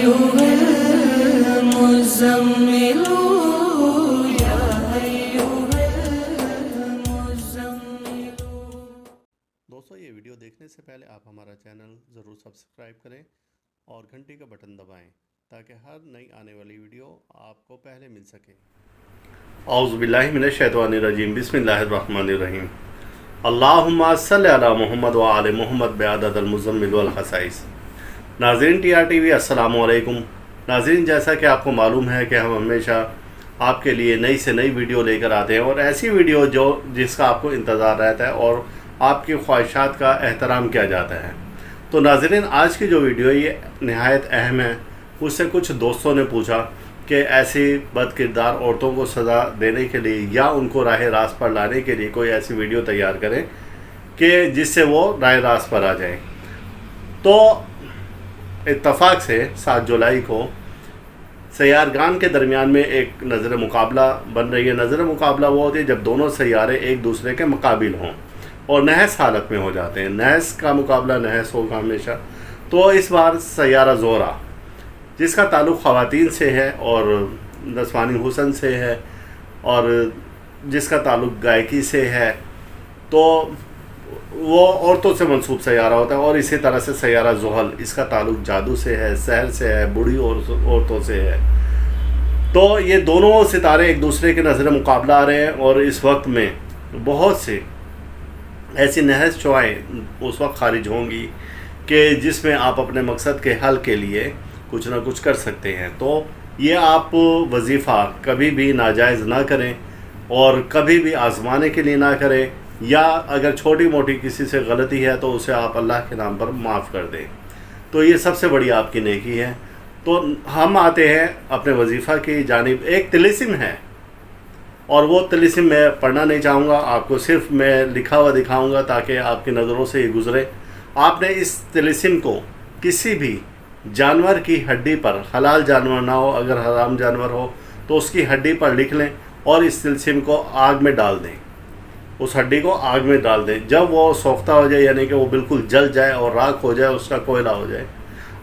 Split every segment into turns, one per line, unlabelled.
أيها المزمل يا أيها المزمل.
دوستو یہ ویڈیو دیکھنے سے پہلے آپ ہمارا چینل ضرور سبسکرائب کریں اور گھنٹی کا بٹن دبائیں تاکہ ہر نئی آنے والی ویڈیو آپ کو پہلے مل سکے. اعوذ باللہ من الشیطان الرجیم. بسم اللہ الرحمن الرحیم. اللہم صلی علی محمد و آل محمد بعدد المزمل والخصائص. ناظرین ٹی آر ٹی وی السلام علیکم. ناظرین جیسا کہ آپ کو معلوم ہے کہ ہم ہمیشہ آپ کے لیے نئی سے نئی ویڈیو لے کر آتے ہیں اور ایسی ویڈیو جس کا آپ کو انتظار رہتا ہے اور آپ کی خواہشات کا احترام کیا جاتا ہے. تو ناظرین آج کی جو ویڈیو یہ نہایت اہم ہے. مجھ سے کچھ دوستوں نے پوچھا کہ ایسی بد کردار عورتوں کو سزا دینے کے لیے یا ان کو راہ راست پر لانے کے لیے کوئی ایسی ویڈیو تیار کریں کہ جس سے وہ راہ راست پر آ جائیں. تو اتفاق سے 7 جولائی کو سیارگان کے درمیان میں ایک نظر مقابلہ بن رہی ہے. نظر مقابلہ وہ ہوتی ہے جب دونوں سیارے ایک دوسرے کے مقابل ہوں اور نحس حالت میں ہو جاتے ہیں. نحس کا مقابلہ نحس ہوگا ہمیشہ. تو اس بار سیارہ زہرہ جس کا تعلق خواتین سے ہے اور نسوانی حسن سے ہے اور جس کا تعلق گائکی سے ہے تو وہ عورتوں سے منسوب سیارہ ہوتا ہے. اور اسی طرح سے سیارہ زحل اس کا تعلق جادو سے ہے، سحر سے ہے، بوڑھی عورتوں سے ہے. تو یہ دونوں ستارے ایک دوسرے کے نظر مقابلہ آ رہے ہیں اور اس وقت میں بہت سے ایسی نحس شعائیں اس وقت خارج ہوں گی کہ جس میں آپ اپنے مقصد کے حل کے لیے کچھ نہ کچھ کر سکتے ہیں. تو یہ آپ وظیفہ کبھی بھی ناجائز نہ کریں اور کبھی بھی آزمانے کے لیے نہ کریں، یا اگر چھوٹی موٹی کسی سے غلطی ہے تو اسے آپ اللہ کے نام پر معاف کر دیں. تو یہ سب سے بڑی آپ کی نیکی ہے. تو ہم آتے ہیں اپنے وظیفہ کی جانب. ایک طلسم ہے اور وہ طلسم میں پڑھنا نہیں چاہوں گا، آپ کو صرف میں لکھا ہوا دکھاؤں گا تاکہ آپ کی نظروں سے یہ گزرے. آپ نے اس طلسم کو کسی بھی جانور کی ہڈی پر، حلال جانور نہ ہو، اگر حرام جانور ہو تو اس کی ہڈی پر لکھ لیں اور اس طلسم کو آگ میں ڈال دیں. اس ہڈی کو آگ میں ڈال دیں. جب وہ سوختہ ہو جائے یعنی کہ وہ بالکل جل جائے اور راکھ ہو جائے، اس کا کوئلہ ہو جائے،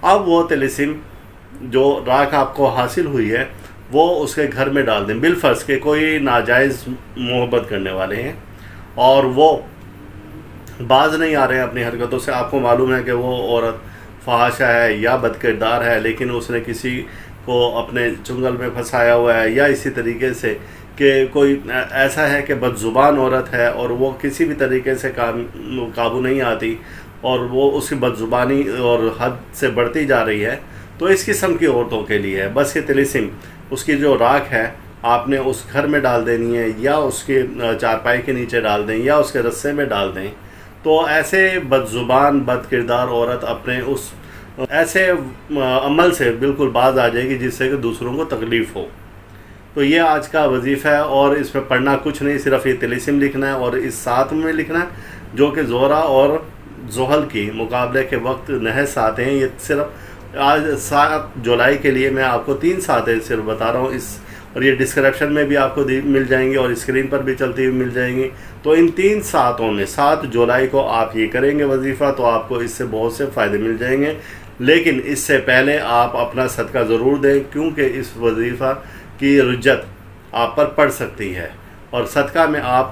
اب وہ طلسم جو راکھ آپ کو حاصل ہوئی ہے وہ اس کے گھر میں ڈال دیں. بالفرض کہ کوئی ناجائز محبت کرنے والے ہیں اور وہ باز نہیں آ رہے ہیں اپنی حرکتوں سے. آپ کو معلوم ہے کہ وہ عورت فحاشہ ہے یا بد کردار ہے، لیکن اس نے کسی کو اپنے چنگل میں پھنسایا ہوا ہے، یا اسی طریقے سے کہ کوئی ایسا ہے کہ بد زبان عورت ہے اور وہ کسی بھی طریقے سے قابو نہیں آتی اور وہ اس کی بد زبانی اور حد سے بڑھتی جا رہی ہے. تو اس قسم کی عورتوں کے لیے ہے بس یہ طلسم. اس کی جو راکھ ہے آپ نے اس گھر میں ڈال دینی ہے، یا اس کے چارپائی کے نیچے ڈال دیں، یا اس کے رسے میں ڈال دیں. تو ایسے بد زبان بد کردار عورت اپنے اس ایسے عمل سے بالکل باز آ جائے گی جس سے کہ دوسروں کو تکلیف ہو. تو یہ آج کا وظیفہ ہے اور اس میں پڑھنا کچھ نہیں، صرف یہ طلسم لکھنا ہے اور اس 7 میں لکھنا ہے جو کہ زہرہ اور زحل کی مقابلے کے وقت نحس آتے ہیں. یہ صرف آج 7 جولائی کے لیے میں آپ کو 3 ساتیں صرف بتا رہا ہوں. اور یہ ڈسکرپشن میں بھی آپ کو مل جائیں گی اور اسکرین پر بھی چلتی ہوئی مل جائیں گی. تو ان 3 ساتوں میں 7 جولائی کو آپ یہ کریں گے وظیفہ تو آپ کو اس سے بہت سے فائدے مل جائیں گے. لیکن اس سے پہلے آپ اپنا صدقہ ضرور دیں کیونکہ اس وظیفہ کی رجت آپ پر پڑ سکتی ہے. اور صدقہ میں آپ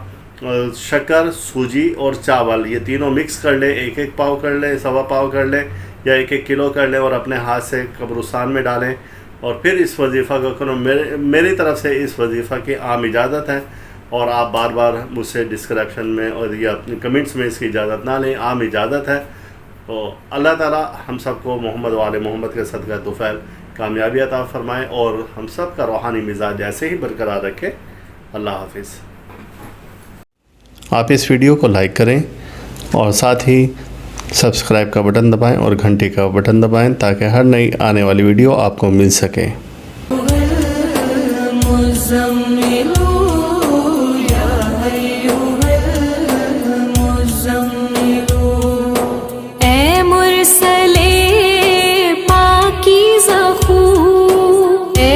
شکر، سوجی اور چاول یہ تینوں مکس کر لیں. 1 پاؤ کر لیں، 1.25 پاؤ کر لیں یا 1 کلو کر لیں اور اپنے ہاتھ سے قبرستان میں ڈالیں اور پھر اس وظیفہ کو کرو. میری طرف سے اس وظیفہ کی عام اجازت ہے اور آپ بار بار مجھ سے ڈسکرپشن میں اور یا اپنے کمنٹس میں اس کی اجازت نہ لیں. عام اجازت ہے. تو اللہ تعالی ہم سب کو محمد و آل محمد کے صدقہ طفیل کامیابی عطا فرمائے اور ہم سب کا روحانی مزاج ایسے ہی برقرار رکھے. اللہ حافظ. آپ اس ویڈیو کو لائک کریں اور ساتھ ہی سبسکرائب کا بٹن دبائیں اور گھنٹی کا بٹن دبائیں تاکہ ہر نئی آنے والی ویڈیو آپ کو مل سکے.